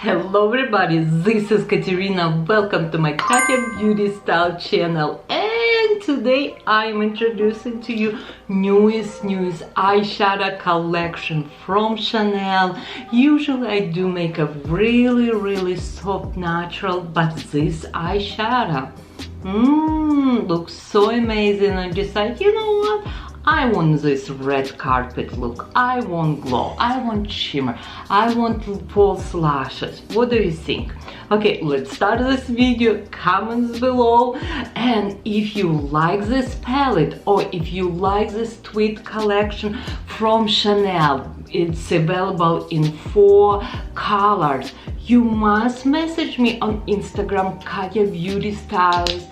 Hello everybody, this is Katerina. Welcome to my Katya Beauty Style channel, and today I am introducing to you newest eyeshadow collection from Chanel. Usually I do makeup really soft natural, but this eyeshadow looks so amazing. I decided, you know what, I want this red carpet look, I want glow, I want shimmer, I want false lashes. What do you think? Okay, let's start this video. Comments below, and if you like this palette or if you like this Tweed collection from Chanel, it's available in 4 colors. You must message me on Instagram, Katya Beauty Stylist,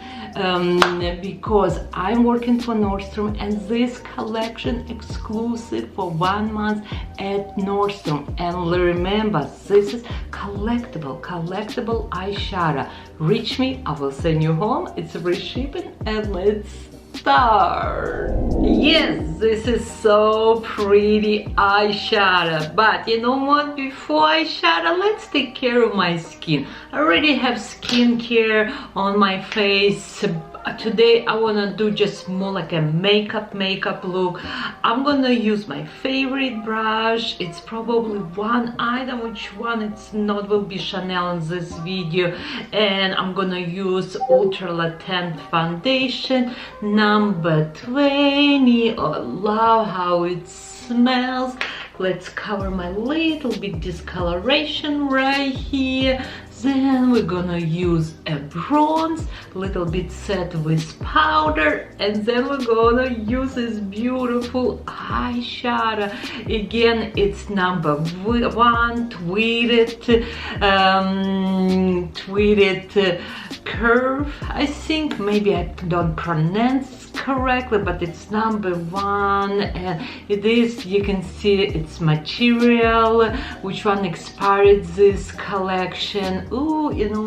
because I'm working for Nordstrom, and this collection exclusive for 1 month at Nordstrom. And remember, this is collectible eyeshadow. Reach me, I will send you home. It's free shipping, and let's start. Yes, this is so pretty eyeshadow, but you know what, before eyeshadow, let's take care of my skin. I already have skincare on my face. Today I want to do just more like a makeup look. I'm gonna use my favorite brush. It's probably one item, which one it's not will be Chanel in this video, and I'm gonna use Ultra Latent foundation number 20. Oh, I love how it smells. Let's cover my little bit discoloration right here. Then we're gonna use a bronze, little bit set with powder, and then we're gonna use this beautiful eyeshadow. Again, it's number 1 tweeded curve. I think maybe I don't pronounce correctly, but it's number 1, and it is, you can see its material, which one expired this collection. Ooh, you know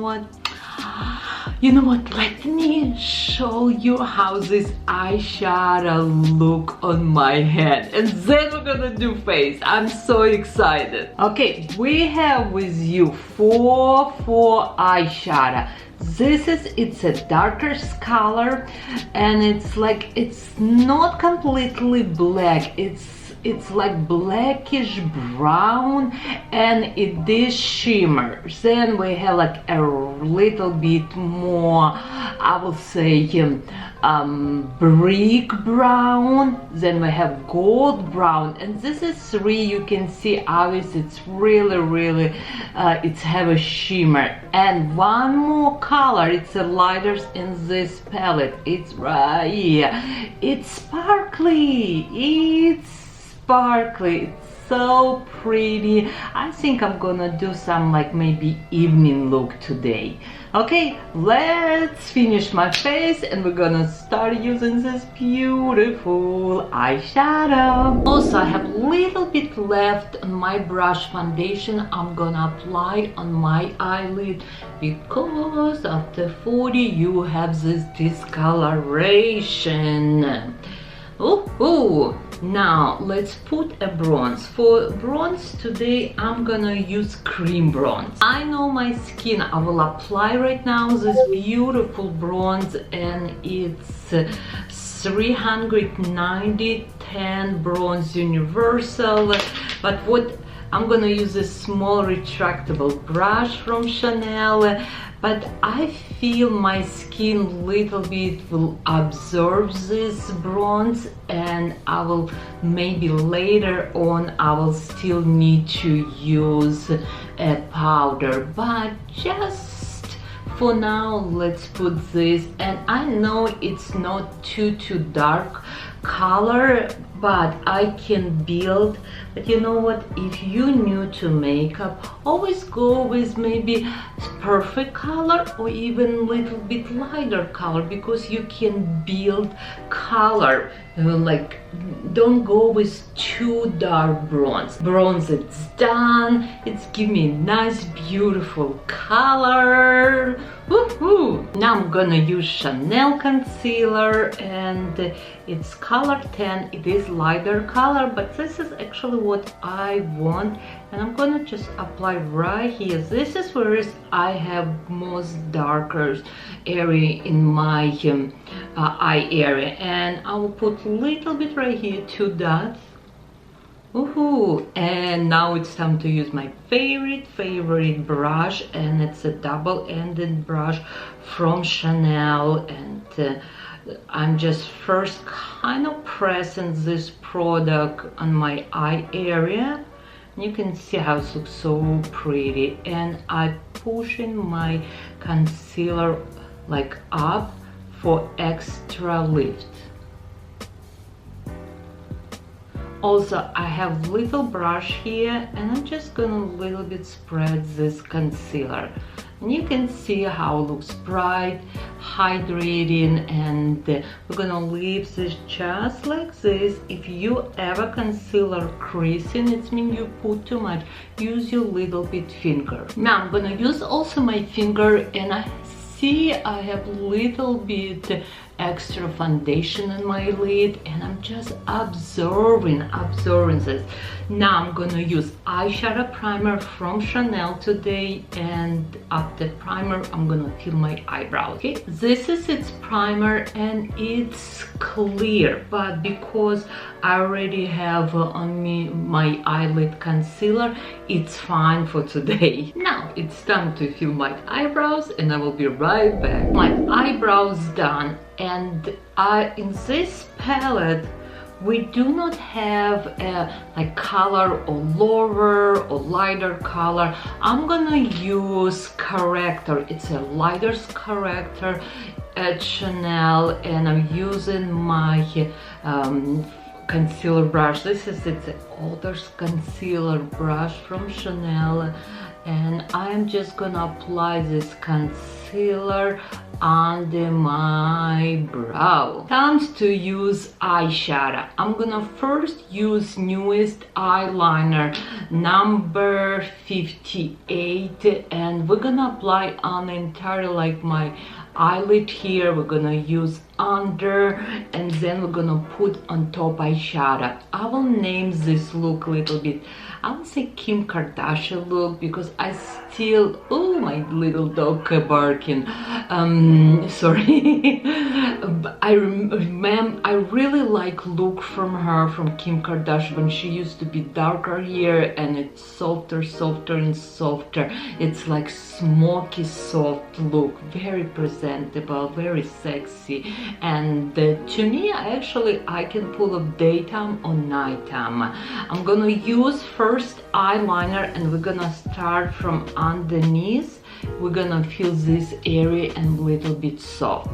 what, let me show you how this eyeshadow look on my head, and then we're gonna do face. I'm so excited. Okay, we have with you 4 eyeshadow. It's a darker color, and it's like, it's not completely black, it's like blackish brown, and it is shimmer. Then we have like a little bit more, I will say, brick brown. Then we have gold brown, and this is 3. You can see obviously it's really it's have a shimmer. And one more color, it's a lighters in this palette. It's right here. It's sparkly. It's so pretty. I think I'm gonna do some like maybe evening look today. Okay, let's finish my face, and we're gonna start using this beautiful eyeshadow. Also, I have a little bit left on my brush foundation. I'm gonna apply it on my eyelid, because after 40 you have this discoloration. Ooh. Now let's put a bronze. For bronze today I'm gonna use cream bronze. I know my skin. I will apply right now this beautiful bronze, and it's 390 10 bronze universal. But what I'm gonna use a small retractable brush from Chanel, but I feel my skin little bit will absorb this bronze, and I will maybe later on I will still need to use a powder, but just for now let's put this. And I know it's not too dark color, but I can build. But you know what, if you're new to makeup, always go with maybe perfect color or even little bit lighter color, because you can build color. Like, don't go with too dark bronze. Bronze, it's done. It's give me a nice beautiful color. Woohoo! Now I'm gonna use Chanel concealer, and it's color 10. It is lighter color, but this is actually what I want, and I'm gonna just apply right here. This is where I have most darker area in my eye area, and I will put a little bit right here, 2 dots. Woohoo! And now it's time to use my favorite brush, and it's a double-ended brush from Chanel, and I'm just first kind of pressing this product on my eye area. You can see how it looks so pretty, and I'm pushing my concealer like up for extra lift. Also, I have little brush here, and I'm just gonna little bit spread this concealer, and you can see how it looks bright, hydrating, and we're gonna leave this just like this. If you ever concealer creasing, it means you put too much. Use your little bit finger. Now I'm gonna use also my finger, and I see I have little bit extra foundation in my lid, and I'm just absorbing this. Now I'm gonna use eyeshadow primer from Chanel today, and after primer I'm gonna fill my eyebrows. Okay, this is its primer, and it's clear, but because I already have on me my eyelid concealer, it's fine for today. Now it's time to fill my eyebrows, and I will be right back. My eyebrows done, and in this palette we do not have a like color or lower or lighter color. I'm gonna use corrector. It's a lighter corrector at Chanel, and I'm using my concealer brush. This is its older concealer brush from Chanel, and I'm just gonna apply this concealer under my brow. Time to use eyeshadow. I'm gonna first use newest eyeliner number 58, and we're gonna apply on entire like my eyelid here. We're gonna use under, and then we're gonna put on top eyeshadow. I will name this look a little bit, I would say Kim Kardashian look, because I still, oh, my little dog barking, sorry. I really like look from her, from Kim Kardashian, when she used to be darker here, and it's softer and softer. It's like smoky soft look, very presentable, very sexy. And to me, I can pull up daytime or nighttime. I'm gonna use first eyeliner, and we're gonna start from underneath. We're gonna fill this area and a little bit soft.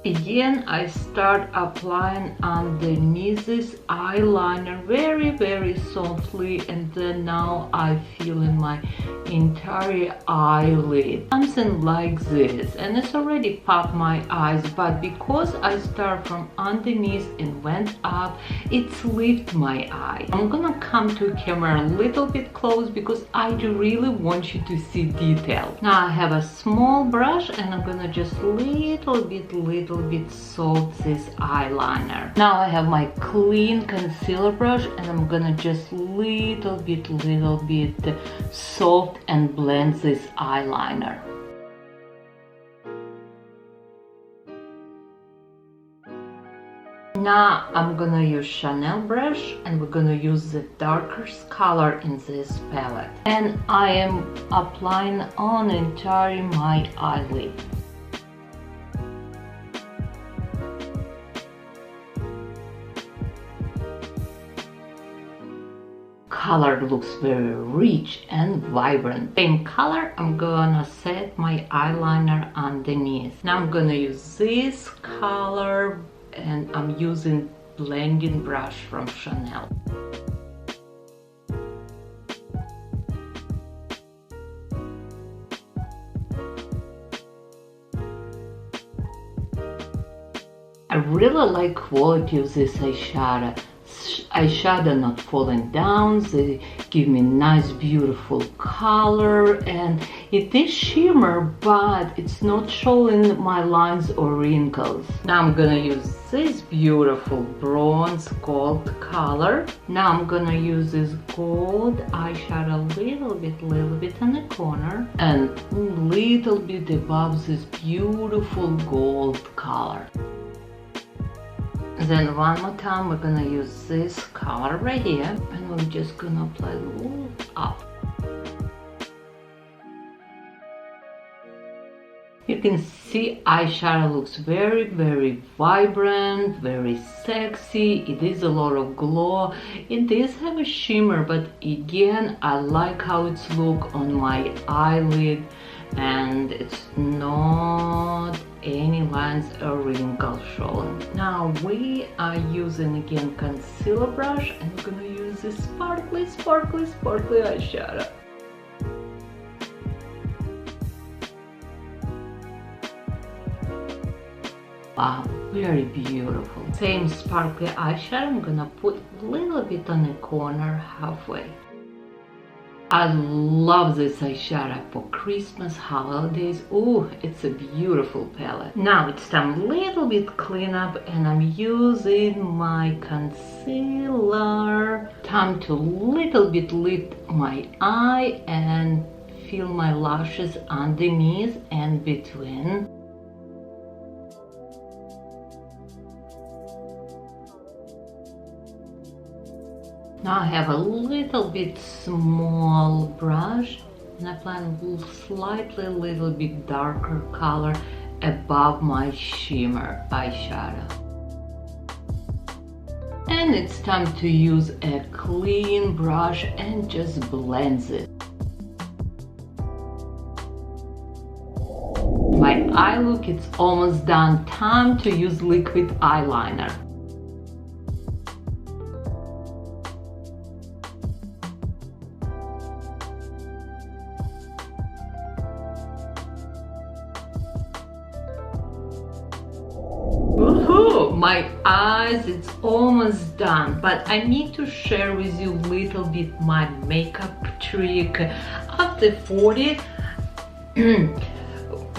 Again, I start applying underneath this eyeliner very softly, and then now I fill in my entire eyelid, something like this, and it's already popped my eyes, but because I start from underneath and went up, it's lift my eye. I'm gonna come to camera a little bit close because I do really want you to see detail. Now I have a small brush, and I'm gonna just little bit soft this eyeliner. Now I have my clean concealer brush, and I'm gonna just little bit soft and blend this eyeliner. Now I'm gonna use Chanel brush, and we're gonna use the darkest color in this palette, and I am applying on entire my eyelid. Color looks very rich and vibrant. Same color, I'm gonna set my eyeliner underneath. Now I'm gonna use this color, and I'm using blending brush from Chanel. I really like quality of this eyeshadow. eyeshadow not falling down. They give me nice beautiful color, and it is shimmer, but it's not showing my lines or wrinkles. Now I'm gonna use this beautiful bronze gold color. Now I'm gonna use this gold eyeshadow little bit on the corner and little bit above this beautiful gold color. Then one more time we're gonna use this color right here, and we're just gonna apply a little up. You can see eyeshadow looks very vibrant, very sexy. It is a lot of glow. It does have a shimmer, but again, I like how it's look on my eyelid, and it's not any lines or wrinkles showing. Now we are using again concealer brush, and we're gonna use this sparkly eyeshadow. Wow, very beautiful. Same sparkly eyeshadow, I'm gonna put a little bit on the corner halfway. I love this eyeshadow for Christmas, holidays. Oh, it's a beautiful palette. Now it's time a little bit clean up, and I'm using my concealer. Time to little bit lift my eye and fill my lashes underneath and between. Now I have a little bit small brush, and I apply a little bit darker color above my shimmer eyeshadow. And it's time to use a clean brush and just blend it. My eye look is almost done. Time to use liquid eyeliner. Woohoo! My eyes, it's almost done, but I need to share with you a little bit my makeup trick. After 40,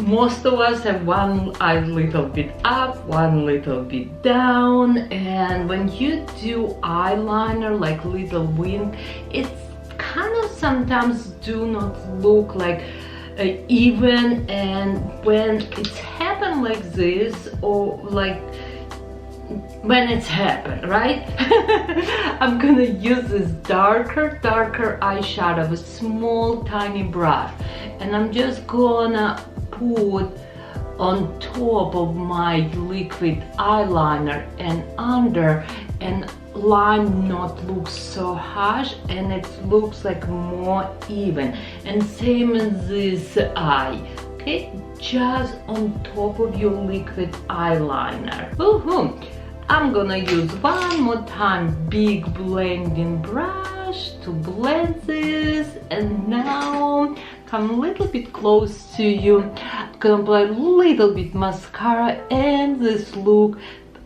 most of us have one eye little bit up, one little bit down, and when you do eyeliner like little wing, it's kind of sometimes do not look like even, and when it's happened like this, or like when it's happened, right? I'm gonna use this darker eyeshadow with small tiny brush, and I'm just gonna put on top of my liquid eyeliner and under, and line not look so harsh, and it looks like more even, and same as this eye. Okay, just on top of your liquid eyeliner. Woohoo! I'm gonna use one more time big blending brush to blend this, and now come a little bit close to you. I'm gonna apply a little bit mascara, and this look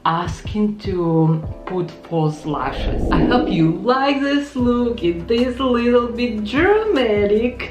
asking to put false lashes. I hope you like this look. It is a little bit dramatic.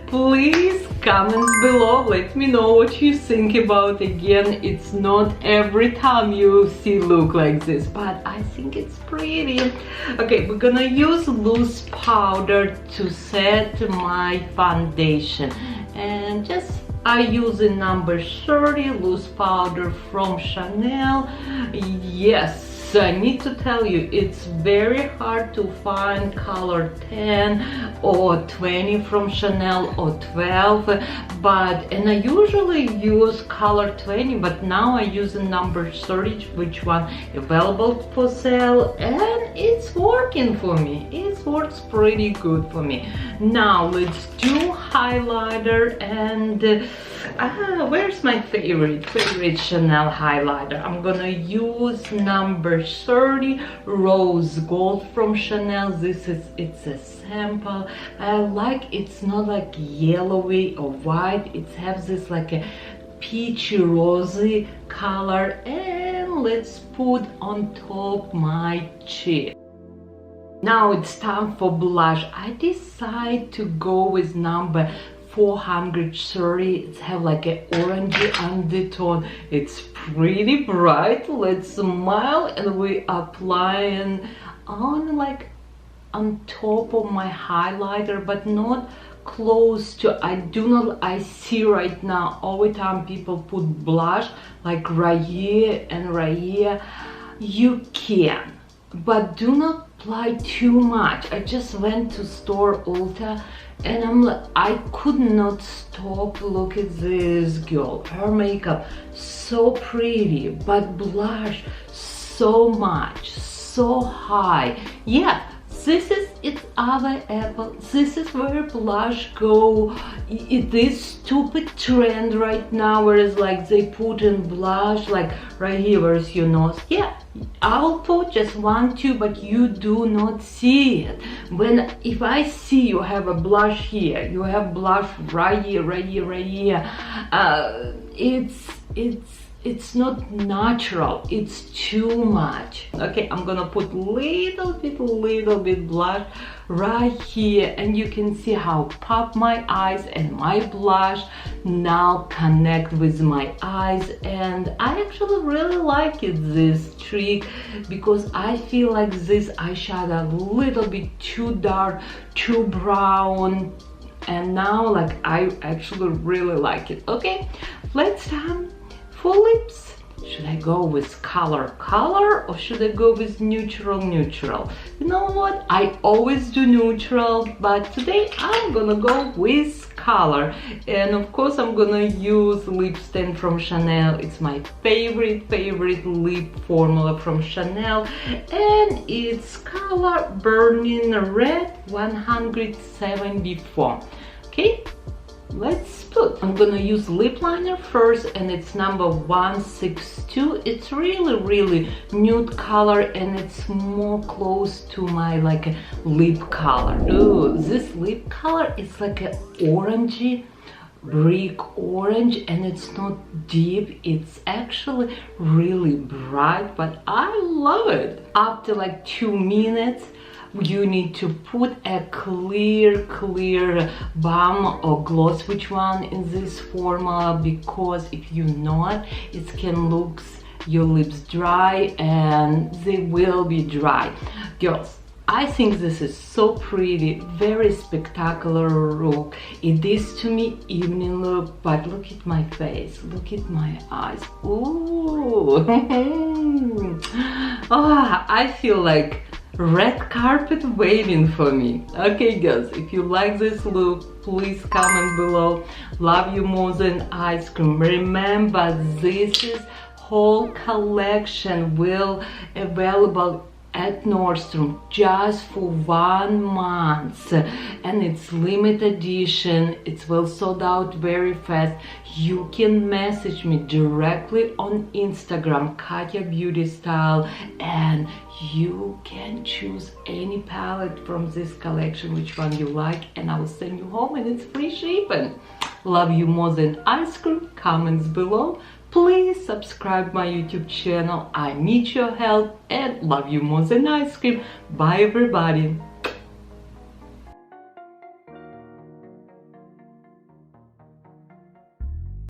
Please comment below, let me know what you think about. Again, it's not every time you see look like this, but I think it's pretty. Okay, we're gonna use loose powder to set my foundation, and just I use a number 30 loose powder from Chanel. Yes, I need to tell you, it's very hard to find color 10 or 20 from Chanel, or 12, and I usually use color 20, but now I use a number 30, which one available for sale, and it's working for me. It works pretty good for me. Now let's do highlighter, and where's my favorite Chanel highlighter? I'm gonna use number 30 rose gold from Chanel. It's a sample. I like, it's not like yellowy or white, it has this like a peachy rosy color, and and let's put on top my cheek. Now it's time for blush. I decide to go with number 430. It's have like an orangey undertone. It's pretty bright. Let's smile, and we applying on like on top of my highlighter, but not close to. I see right now all the time people put blush like right here and right here. You can, but do not apply too much. I just went to store Ulta and I could not stop. Look at this girl, her makeup so pretty, but blush so much, so high. Yeah, this is its other apple. This is where blush go. It is stupid trend right now, whereas like they put in blush like right here, where's your nose. Yeah, I'll put just 1, 2, but you do not see it. If I see you have a blush here, you have blush right here, right here, right here, it's not natural. It's too much. Okay, I'm gonna put little bit blush right here, and you can see how pop my eyes and my blush now connect with my eyes. And I actually really like it, this trick, because I feel like this eyeshadow a little bit too dark, too brown, and now like I actually really like it. Okay, let's time for lips. Should I go with color or should I go with neutral? You know what, I always do neutral, but today I'm gonna go with color. And of course I'm gonna use lip stain from Chanel. It's my favorite lip formula from Chanel, and it's color Burning Red 174. Okay, let's put. I'm gonna use lip liner first, and it's number 162. It's really nude color, and it's more close to my like lip color. Ooh, this lip color is like an orangey, brick orange, and it's not deep. It's actually really bright, but I love it. After like 2 minutes, you need to put a clear balm or gloss, which one in this formula, because if you not, it can look your lips dry, and they will be dry. Girls, I think this is so pretty, very spectacular look. It is to me evening look, but look at my face, look at my eyes. Ooh. Oh, I feel like red carpet waiting for me. Okay girls, if you like this look, please comment below. Love you more than ice cream. Remember, this is whole collection will available at Nordstrom just for 1 month, and it's limited edition. It will sold out very fast. You can message me directly on Instagram, Katya Beauty Style, and you can choose any palette from this collection, which one you like, and I will send you home, and it's free shipping. Love you more than ice cream. Comments below. Please subscribe my YouTube channel. I need your help, and love you more than ice cream. Bye everybody.